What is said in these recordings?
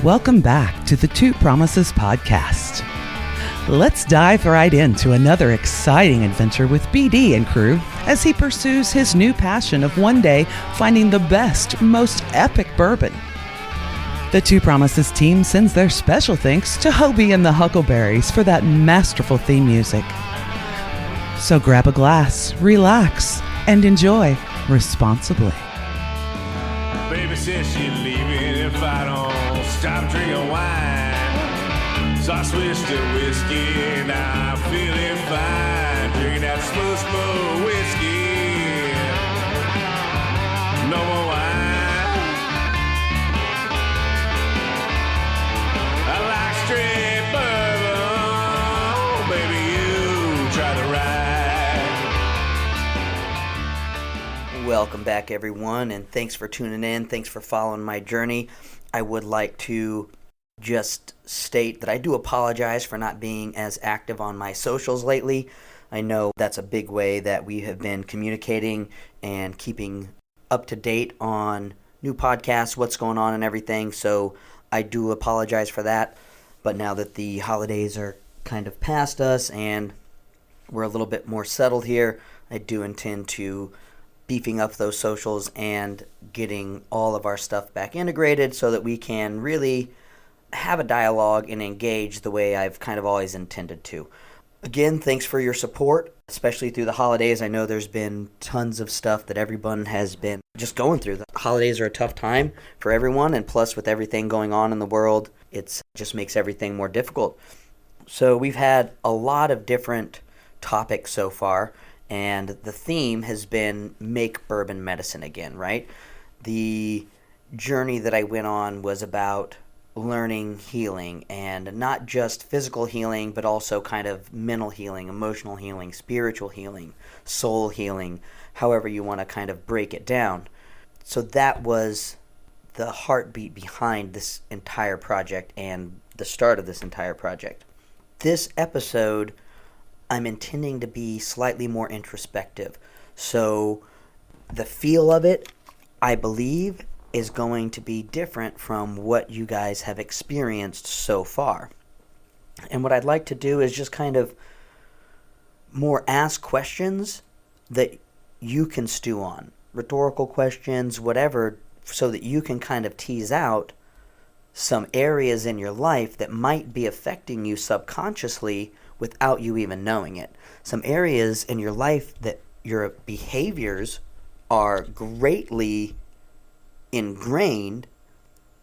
Welcome back to the Two Promises podcast. Let's dive right into another exciting adventure with BD and crew as he pursues his new passion of one day finding the best, most epic bourbon. The Two Promises team sends their special thanks to Hobie and the Huckleberries for that masterful theme music. So grab a glass, relax, and enjoy responsibly. Baby says she's leaving if I don't stop drinking wine. So I switched to whiskey, now I'm feeling fine. Drinking that smooth, smooth whiskey. No more wine. I like straight bourbon. Baby, you try the ride. Welcome back, everyone, and thanks for tuning in. Thanks for following my journey. I would like to just state that I do apologize for not being as active on my socials lately. I know that's a big way that we have been communicating and keeping up to date on new podcasts, what's going on and everything, so I do apologize for that. But now that the holidays are kind of past us and we're a little bit more settled here, I do intend to beefing up those socials and getting all of our stuff back integrated so that we can really have a dialogue and engage the way I've kind of always intended to. Again, thanks for your support, especially through the holidays. I know there's been tons of stuff that everyone has been just going through. The holidays are a tough time for everyone, and plus with everything going on in the world, it just makes everything more difficult. So we've had a lot of different topics so far, and the theme has been make bourbon medicine again, right? The journey that I went on was about learning healing, and not just physical healing, but also kind of mental healing, emotional healing, spiritual healing, soul healing, however you want to kind of break it down. So that was the heartbeat behind this entire project and the start of this entire project. This episode, I'm intending to be slightly more introspective. So the feel of it, I believe, is going to be different from what you guys have experienced so far. And what I'd like to do is just kind of more ask questions that you can stew on. Rhetorical questions, whatever, so that you can kind of tease out some areas in your life that might be affecting you subconsciously without you even knowing it. Some areas in your life that your behaviors are greatly ingrained,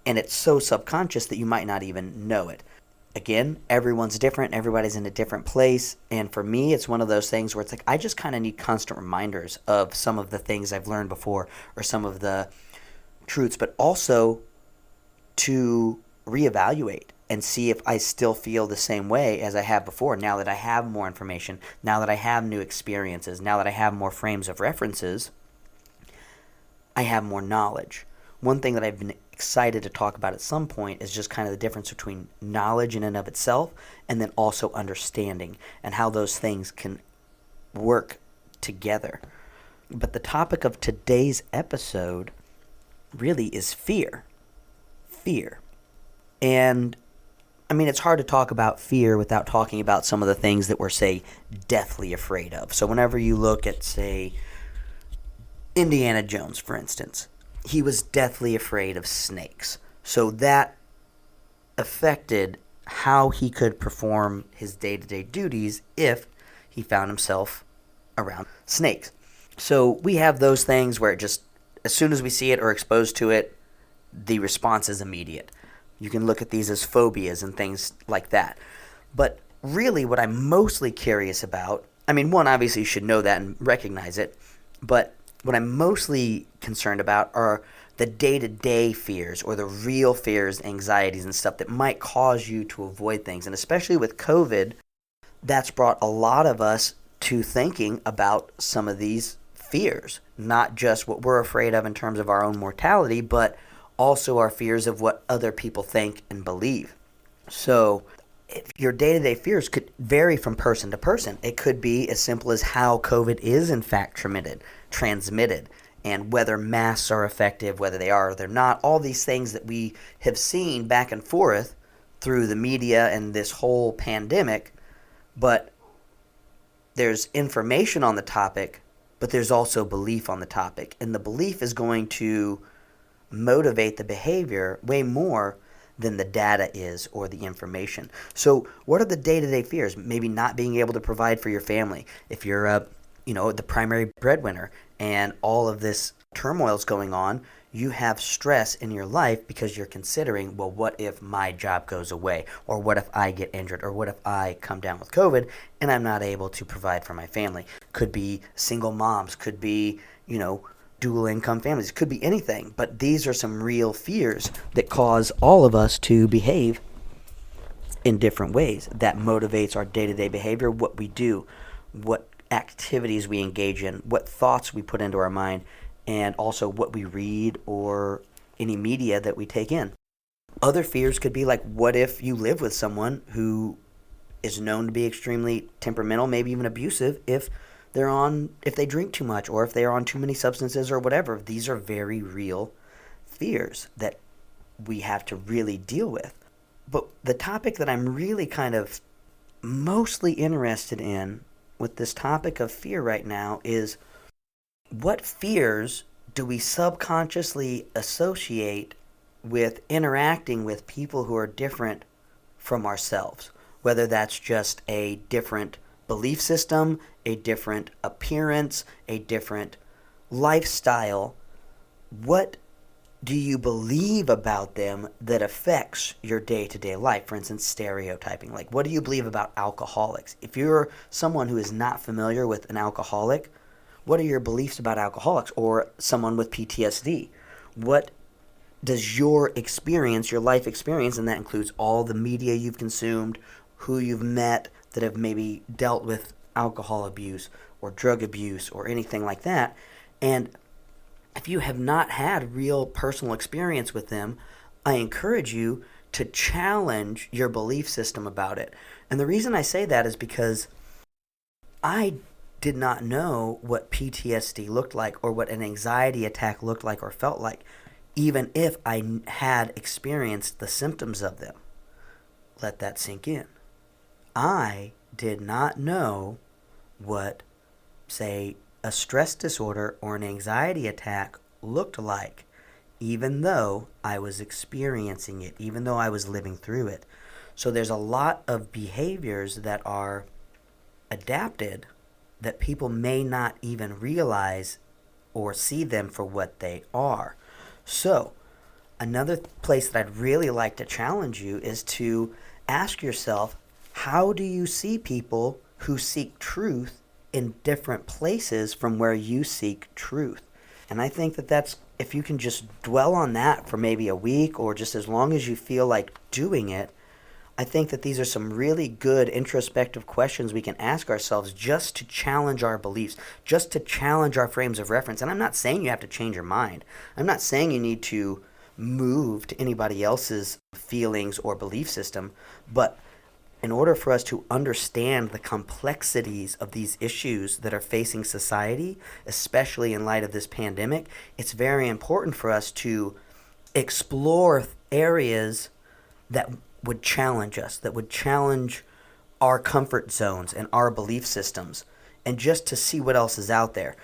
and it's so subconscious that you might not even know it. Again, everyone's different, everybody's in a different place, and for me, it's one of those things where it's like I just kind of need constant reminders of some of the things I've learned before or some of the truths, but also to reevaluate and see if I still feel the same way as I have before, now that I have more information, now that I have new experiences, now that I have more frames of references, I have more knowledge. One thing that I've been excited to talk about at some point is just kind of the difference between knowledge in and of itself and then also understanding and how those things can work together. But the topic of today's episode really is fear. Fear. And I mean, it's hard to talk about fear without talking about some of the things that we're, say, deathly afraid of. So whenever you look at, say, Indiana Jones, for instance, he was deathly afraid of snakes. So that affected how he could perform his day-to-day duties if he found himself around snakes. So we have those things where it just, as soon as we see it or exposed to it, the response is immediate. You can look at these as phobias and things like that. But really what I'm mostly curious about, I mean, one, obviously you should know that and recognize it, but what I'm mostly concerned about are the day-to-day fears or the real fears, anxieties, and stuff that might cause you to avoid things. And especially with COVID, that's brought a lot of us to thinking about some of these fears, not just what we're afraid of in terms of our own mortality, but also our fears of what other people think and believe. So if your day-to-day fears could vary from person to person. It could be as simple as how COVID is in fact transmitted. and whether masks are effective, whether they are or they're not, all these things that we have seen back and forth through the media and this whole pandemic. But there's information on the topic, but there's also belief on the topic. And the belief is going to motivate the behavior way more than the data is or the information. So what are the day-to-day fears? Maybe not being able to provide for your family. If you're the primary breadwinner and all of this turmoil is going on, you have stress in your life because you're considering, well, what if my job goes away? Or what if I get injured? Or what if I come down with COVID and I'm not able to provide for my family? Could be single moms, could be, dual income families, could be anything. But these are some real fears that cause all of us to behave in different ways. That motivates our day-to-day behavior, what we do, what activities we engage in, what thoughts we put into our mind, and also what we read or any media that we take in. Other fears could be like, what if you live with someone who is known to be extremely temperamental, maybe even abusive, if they drink too much or if they are on too many substances or whatever. These are very real fears that we have to really deal with. But the topic that I'm really kind of mostly interested in with this topic of fear right now is, what fears do we subconsciously associate with interacting with people who are different from ourselves? Whether that's just a different belief system, a different appearance, a different lifestyle. What do you believe about them that affects your day-to-day life? For instance, stereotyping. Like, what do you believe about alcoholics? If you're someone who is not familiar with an alcoholic, what are your beliefs about alcoholics? Or someone with PTSD? What does your experience, your life experience, and that includes all the media you've consumed, who you've met that have maybe dealt with alcohol abuse or drug abuse or anything like that, and if you have not had real personal experience with them, I encourage you to challenge your belief system about it. And the reason I say that is because I did not know what PTSD looked like or what an anxiety attack looked like or felt like, even if I had experienced the symptoms of them. Let that sink in. I did not know what, say, a stress disorder or an anxiety attack looked like, even though I was experiencing it, even though I was living through it. So there's a lot of behaviors that are adapted that people may not even realize or see them for what they are. So another place that I'd really like to challenge you is to ask yourself, how do you see people who seek truth in different places from where you seek truth? And I think that's, if you can just dwell on that for maybe a week or just as long as you feel like doing it, I think that these are some really good introspective questions we can ask ourselves just to challenge our beliefs, just to challenge our frames of reference. And I'm not saying you have to change your mind. I'm not saying you need to move to anybody else's feelings or belief system, but in order for us to understand the complexities of these issues that are facing society, especially in light of this pandemic, it's very important for us to explore areas that would challenge us, that would challenge our comfort zones and our belief systems, and just to see what else is out there.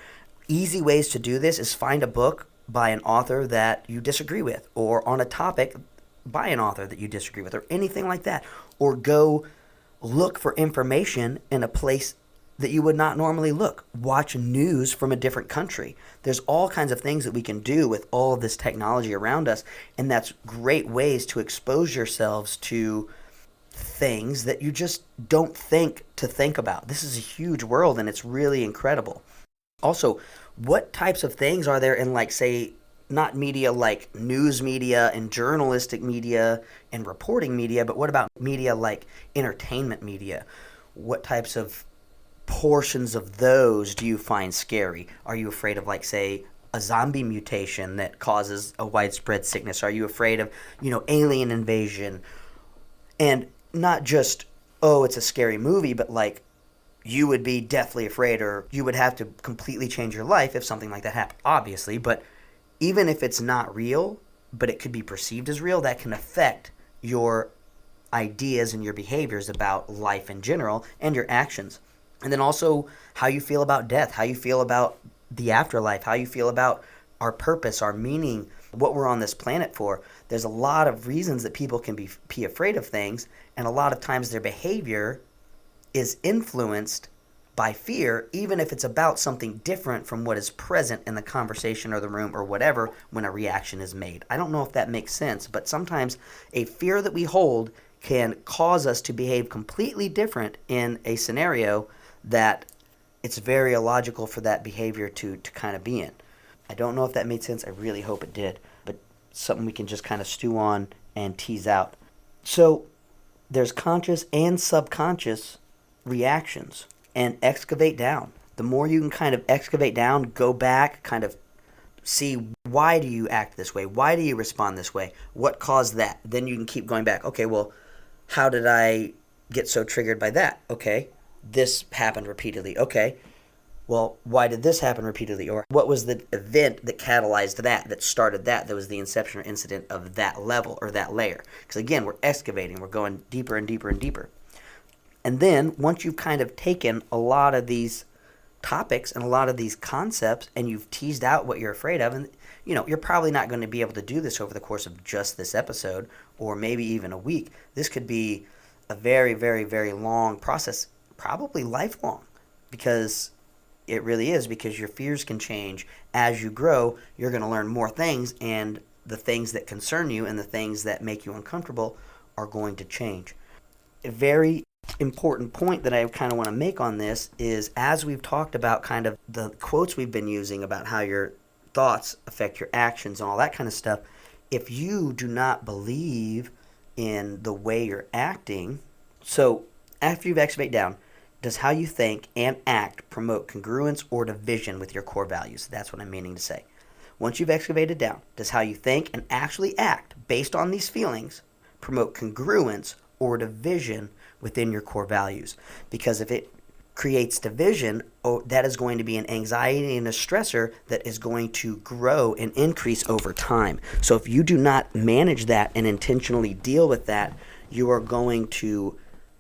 Easy ways to do this is find a book by an author that you disagree with, or on a topic by an author that you disagree with, or anything like that. Or go look for information in a place that you would not normally look. Watch news from a different country. There's all kinds of things that we can do with all of this technology around us, and that's great ways to expose yourselves to things that you just don't think to think about. This is a huge world, and it's really incredible. Also, what types of things are there in, like, say, not media like news media and journalistic media and reporting media, but what about media like entertainment media? What types of portions of those do you find scary? Are you afraid of, like, say, a zombie mutation that causes a widespread sickness? Are you afraid of, alien invasion? And not just, oh, it's a scary movie, but like, you would be deathly afraid, or you would have to completely change your life if something like that happened, obviously. But even if it's not real, but it could be perceived as real, that can affect your ideas and your behaviors about life in general and your actions. And then also how you feel about death, how you feel about the afterlife, how you feel about our purpose, our meaning, what we're on this planet for. There's a lot of reasons that people can be afraid of things, and a lot of times their behavior is influenced by fear, even if it's about something different from what is present in the conversation or the room or whatever when a reaction is made. I don't know if that makes sense, but sometimes a fear that we hold can cause us to behave completely different in a scenario that it's very illogical for that behavior to kind of be in. I don't know if that made sense. I really hope it did, but something we can just kind of stew on and tease out. So there's conscious and subconscious reactions, and excavate down. The more you can kind of excavate down, go back, kind of see, why do you act this way? Why do you respond this way? What caused that? Then you can keep going back. Okay, well, how did I get so triggered by that? Okay, this happened repeatedly. Okay, well, why did this happen repeatedly? Or what was the event that catalyzed that started that was the inception or incident of that level or that layer? Because again, we're excavating, we're going deeper and deeper and deeper. And then once you've kind of taken a lot of these topics and a lot of these concepts and you've teased out what you're afraid of, and you're probably not going to be able to do this over the course of just this episode or maybe even a week. This could be a very, very, very long process, probably lifelong, because it really is, because your fears can change as you grow. You're going to learn more things, and the things that concern you and the things that make you uncomfortable are going to change. A very important point that I kind of want to make on this is, as we've talked about kind of the quotes we've been using about how your thoughts affect your actions and all that kind of stuff, if you do not believe in the way you're acting, so after you've excavated down, does how you think and act promote congruence or division with your core values? That's what I'm meaning to say. Once you've excavated down, does how you think and actually act based on these feelings promote congruence or division within your core values? Because if it creates division, that is going to be an anxiety and a stressor that is going to grow and increase over time. So if you do not manage that and intentionally deal with that, you are going to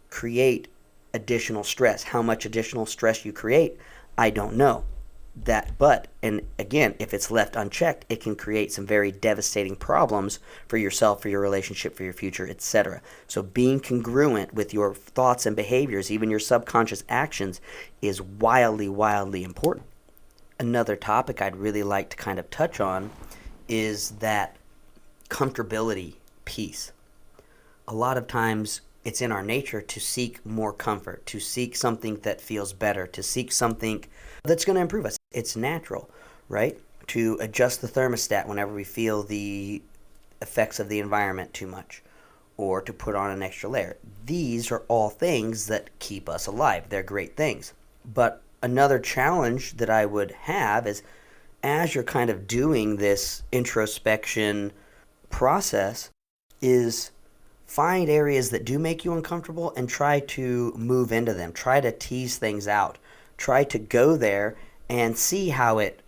create additional stress. How much additional stress you create, I don't know. And again, if it's left unchecked, it can create some very devastating problems for yourself, for your relationship, for your future, etc. So being congruent with your thoughts and behaviors, even your subconscious actions, is wildly, wildly important. Another topic I'd really like to kind of touch on is that comfortability piece. A lot of times it's in our nature to seek more comfort, to seek something that feels better, to seek something that's going to improve us. It's natural, right? To adjust the thermostat whenever we feel the effects of the environment too much, or to put on an extra layer. These are all things that keep us alive. They're great things. But another challenge that I would have is, as you're kind of doing this introspection process, is find areas that do make you uncomfortable and try to move into them. Try to tease things out. Try to go there and see how it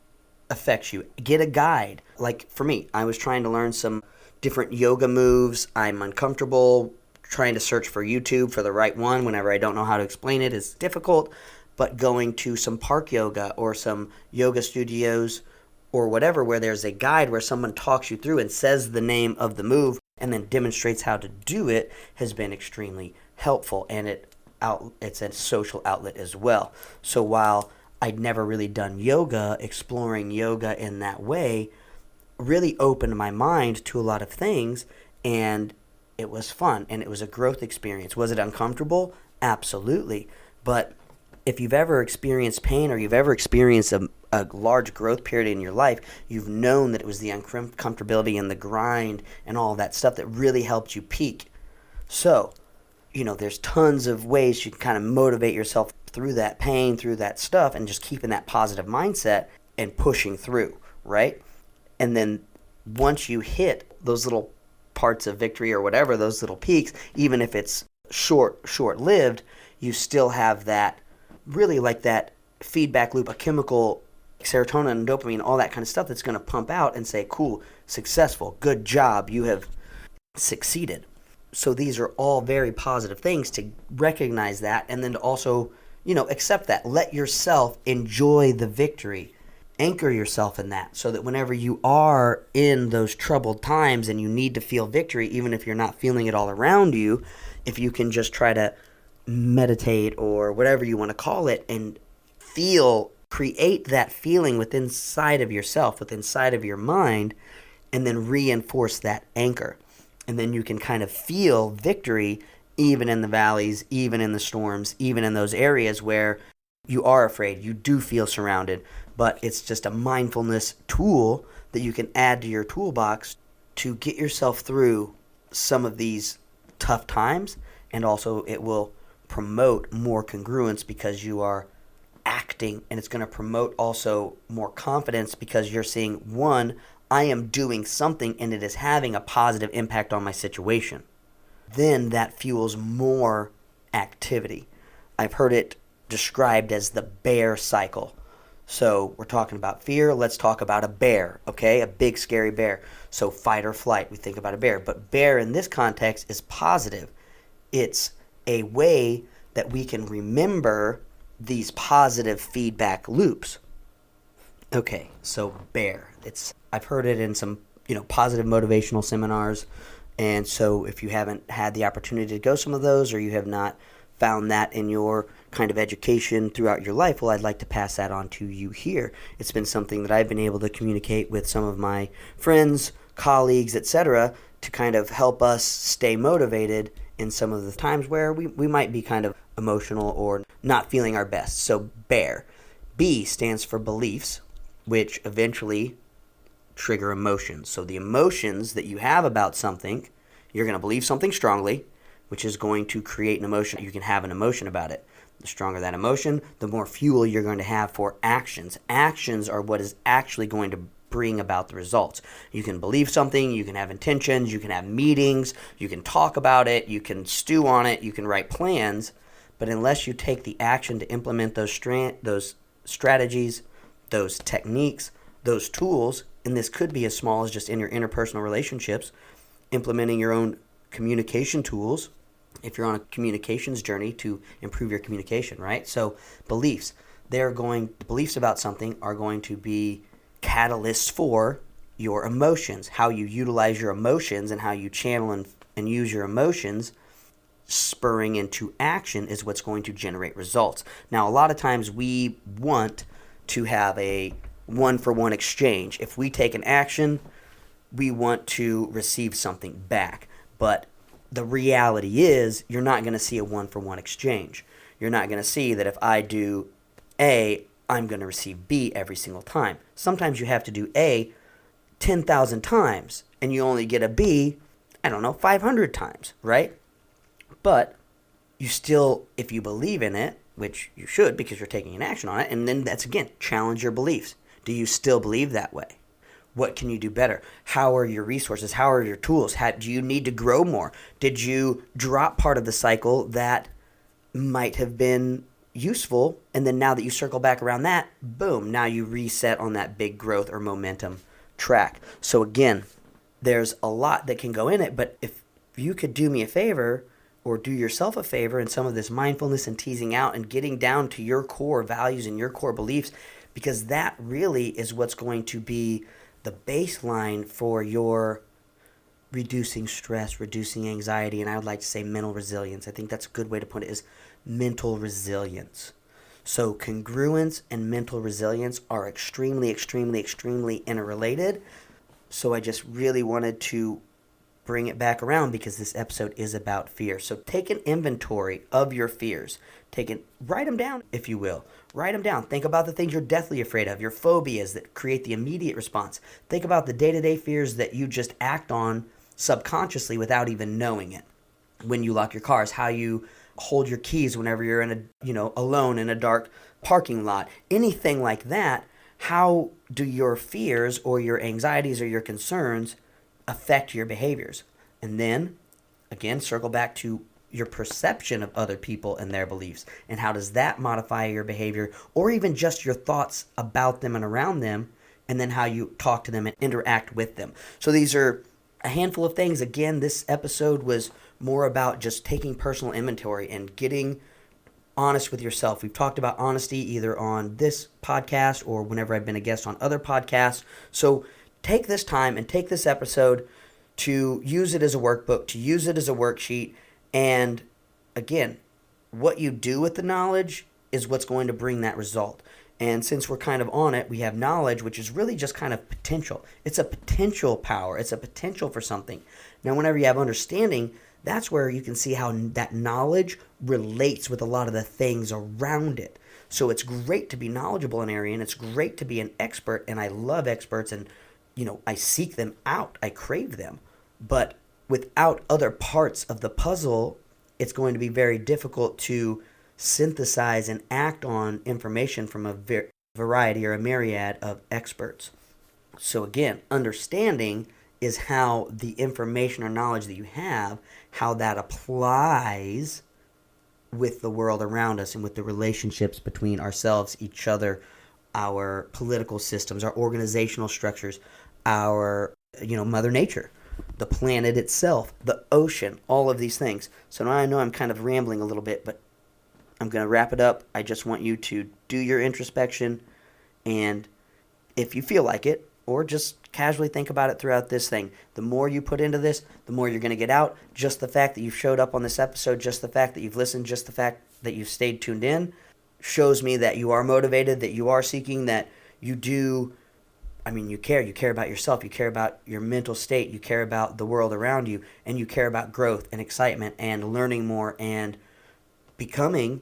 affects you. Get a guide. Like for me, I was trying to learn some different yoga moves. I'm uncomfortable trying to search for YouTube for the right one whenever I don't know how to explain it is difficult. But going to some park yoga or some yoga studios or whatever where there's a guide where someone talks you through and says the name of the move and then demonstrates how to do it has been extremely helpful, and it's a social outlet as well. So while I'd never really done yoga, exploring yoga in that way really opened my mind to a lot of things, and it was fun, and it was a growth experience. Was it uncomfortable? Absolutely. But if you've ever experienced pain or you've ever experienced a large growth period in your life, you've known that it was the uncomfortability and the grind and all that stuff that really helped you peak. So, there's tons of ways you can kind of motivate yourself through that pain, through that stuff, and just keeping that positive mindset and pushing through, right? And then once you hit those little parts of victory or whatever, those little peaks, even if it's short-lived, you still have that really like that feedback loop, a chemical, serotonin and dopamine, all that kind of stuff that's going to pump out and say, cool, successful, good job, you have succeeded. So these are all very positive things to recognize that, and then to also, accept that. Let yourself enjoy the victory. Anchor yourself in that so that whenever you are in those troubled times and you need to feel victory, even if you're not feeling it all around you, if you can just try to meditate or whatever you want to call it and create that feeling within inside of yourself, within inside of your mind, and then reinforce that anchor. And then you can kind of feel victory even in the valleys, even in the storms, even in those areas where you are afraid, you do feel surrounded, but it's just a mindfulness tool that you can add to your toolbox to get yourself through some of these tough times. And also it will promote more congruence because you are acting, and it's going to promote also more confidence because you're seeing, one, I am doing something and it is having a positive impact on my situation. Then that fuels more activity. I've heard it described as the bear cycle. So we're talking about fear. Let's talk about a bear, okay? A big, scary bear. So fight or flight, we think about a bear. But bear in this context is positive. It's a way that we can remember these positive feedback loops. Okay, so bear. I've heard it in some, positive motivational seminars. And so if you haven't had the opportunity to go some of those, or you have not found that in your kind of education throughout your life, well, I'd like to pass that on to you here. It's been something that I've been able to communicate with some of my friends, colleagues, etc., to kind of help us stay motivated in some of the times where we might be kind of emotional or not feeling our best. So bear. B stands for beliefs, which eventually trigger emotions. So the emotions that you have about something, you're going to believe something strongly, which is going to create an emotion. You can have an emotion about it. The stronger that emotion, the more fuel you're going to have for actions. Actions are what is actually going to bring about the results. You can believe something, you can have intentions, you can have meetings, you can talk about it, you can stew on it, you can write plans, but unless you take the action to implement those strategies, those techniques, those tools, and this could be as small as just in your interpersonal relationships, implementing your own communication tools, if you're on a communications journey to improve your communication, right? So beliefs, beliefs about something are going to be catalysts for your emotions. How you utilize your emotions and how you channel and use your emotions spurring into action is what's going to generate results. Now, a lot of times we want to have a one-for-one exchange. If we take an action, we want to receive something back. But the reality is you're not going to see a one-for-one exchange. You're not going to see that if I do A, I'm going to receive B every single time. Sometimes you have to do A 10,000 times and you only get a B, 500 times, right? But you still, if you believe in it, which you should because you're taking an action on it, and then that's, again, challenge your beliefs. Do you still believe that way? What can you do better? How are your resources? How are your tools? Do you need to grow more? Did you drop part of the cycle that might have been useful, and then now that you circle back around that, boom, now you reset on that big growth or momentum track. So again, there's a lot that can go in it, but if you could do me a favor or do yourself a favor in some of this mindfulness and teasing out and getting down to your core values and your core beliefs, because that really is what's going to be the baseline for your reducing stress, reducing anxiety, and I would like to say mental resilience. I think that's a good way to put it, is mental resilience. So congruence and mental resilience are extremely, extremely, extremely interrelated. So I just really wanted to bring it back around because this episode is about fear. So take an inventory of your fears. Write them down, if you will. Write them down. Think about the things you're deathly afraid of, your phobias that create the immediate response. Think about the day-to-day fears that you just act on subconsciously without even knowing it. When you lock your cars, how you hold your keys whenever you're alone in a dark parking lot, anything like that. How do your fears or your anxieties or your concerns affect your behaviors? And then, again, circle back to your perception of other people and their beliefs, and how does that modify your behavior, or even just your thoughts about them and around them, and then how you talk to them and interact with them. So these are a handful of things. Again, this episode was more about just taking personal inventory and getting honest with yourself. We've talked about honesty either on this podcast or whenever I've been a guest on other podcasts. So take this time and take this episode to use it as a workbook, to use it as a worksheet. And again, what you do with the knowledge is what's going to bring that result. And since we're kind of on it, we have knowledge, which is really just kind of potential. It's a potential power. It's a potential for something. Now, whenever you have understanding, that's where you can see how that knowledge relates with a lot of the things around it. So it's great to be knowledgeable in an area, and it's great to be an expert, and I love experts, and I seek them out. I crave them. But without other parts of the puzzle, it's going to be very difficult to synthesize and act on information from a variety or a myriad of experts. So again, understanding is how the information or knowledge that you have, how that applies with the world around us and with the relationships between ourselves, each other, our political systems, our organizational structures, our, Mother Nature, the planet itself, the ocean, all of these things. So now I know I'm kind of rambling a little bit, but I'm going to wrap it up. I just want you to do your introspection, and if you feel like it, or just casually think about it throughout this thing. The more you put into this, the more you're going to get out. Just the fact that you've showed up on this episode, just the fact that you've listened, just the fact that you've stayed tuned in shows me that you are motivated, that you are seeking, that you do. You care about yourself, you care about your mental state, you care about the world around you, and you care about growth and excitement and learning more and becoming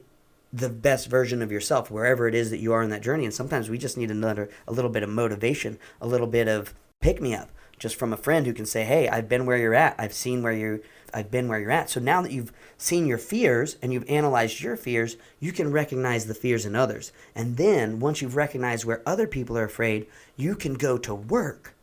the best version of yourself wherever it is that you are in that journey. And sometimes we just need a little bit of motivation, a little bit of pick me up, just from a friend who can say, hey, I've been where you're at. I've been where you're at. So now that you've seen your fears and you've analyzed your fears, you can recognize the fears in others. And then once you've recognized where other people are afraid, you can go to work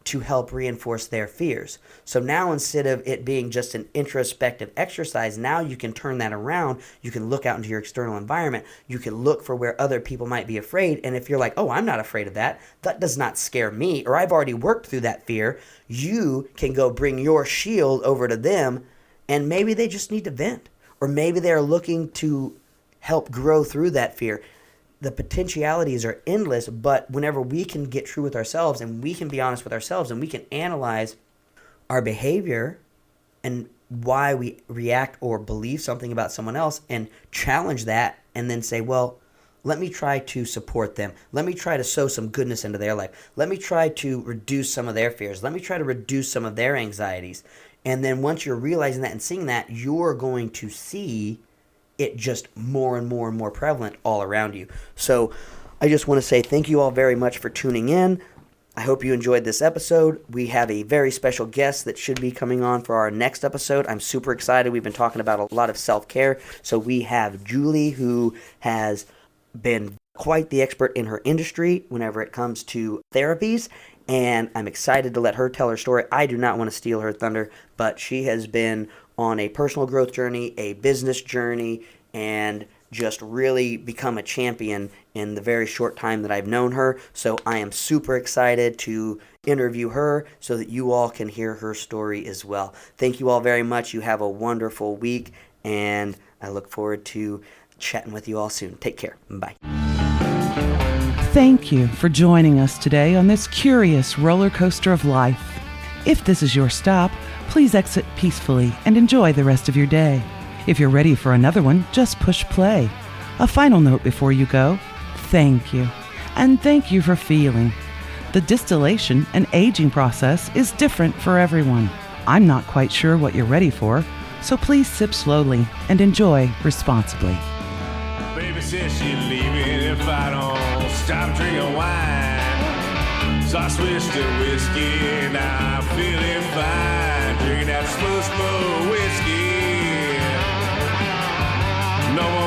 to help reinforce their fears. So now instead of it being just an introspective exercise, now you can turn that around. You can look out into your external environment. You can look for where other people might be afraid. And if you're like, oh, I'm not afraid of that, that does not scare me, or I've already worked through that fear, you can go bring your shield over to them, and maybe they just need to vent. Or maybe they're looking to help grow through that fear. The potentialities are endless, but whenever we can get true with ourselves and we can be honest with ourselves and we can analyze our behavior and why we react or believe something about someone else and challenge that and then say, well, let me try to support them. Let me try to sow some goodness into their life. Let me try to reduce some of their fears. Let me try to reduce some of their anxieties. And then once you're realizing that and seeing that, you're going to see it just more and more and more prevalent all around you. So I just want to say thank you all very much for tuning in. I hope you enjoyed this episode. We have a very special guest that should be coming on for our next episode. I'm super excited. We've been talking about a lot of self-care. So we have Julie, who has been quite the expert in her industry whenever it comes to therapies, and I'm excited to let her tell her story. I do not want to steal her thunder, but she has been on a personal growth journey, a business journey, and just really become a champion in the very short time that I've known her. So I am super excited to interview her so that you all can hear her story as well. Thank you all very much. You have a wonderful week, and I look forward to chatting with you all soon. Take care. Bye. Thank you for joining us today on this curious roller coaster of life. If this is your stop, please exit peacefully and enjoy the rest of your day. If you're ready for another one, just push play. A final note before you go: thank you. And thank you for feeling. The distillation and aging process is different for everyone. I'm not quite sure what you're ready for, so please sip slowly and enjoy responsibly. Baby says she's leaving if I don't stop drinking wine. So I switched to whiskey, now I'm feeling fine. Drinking that slow whiskey. No more